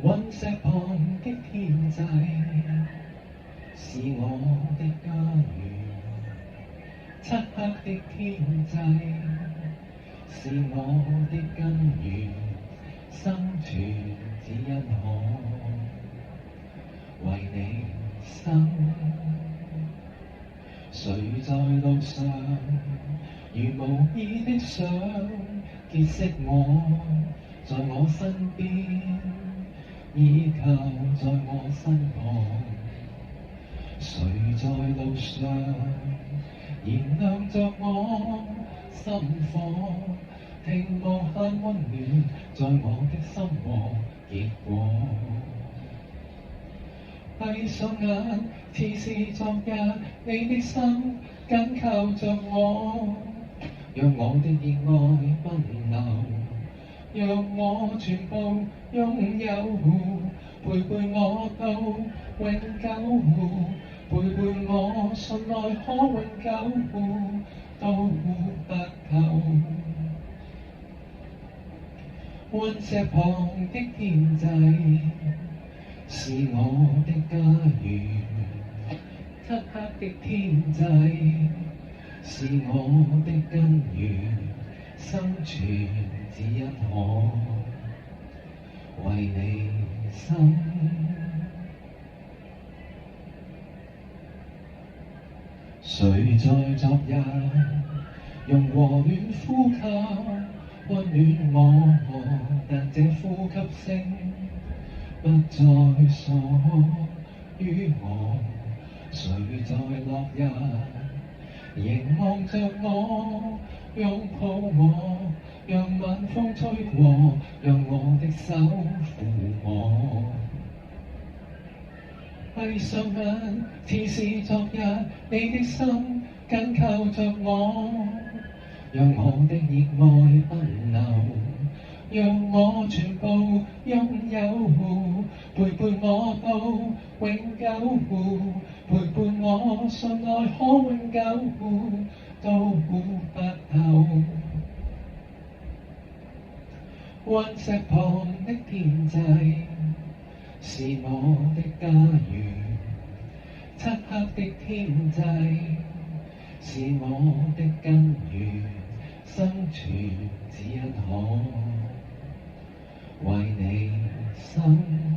隕石旁的天際是我的家園，漆黑的天際是我的根源，生存只因可為你生。誰在路上如無意的想結識我，在我身邊依靠在我身旁。誰在路上燃亮着我心火，聽無限溫暖在我的心和結果。閉上眼，似是昨日，你的心緊靠着我，讓我的熱愛奔流，讓我全部擁有，陪伴我到永久，陪伴我信賴可永久，到白頭。隕石旁的天際是我的家園，漆黑的天際是我的根源，生存只因可為你生。誰在昨日用和暖呼吸溫暖我，但這呼吸聲不再屬於我。誰在落日凝望着我，擁抱我，讓晚風吹過，讓我的手撫摸。閉上眼，似是昨日，你的心緊靠着我，讓我的熱愛奔流，讓我全部擁有，陪伴我到永久，陪伴我信賴可永久，到白頭。隕石旁的天際是我的家園，漆黑的天際是我的根源，生存只因可為你生。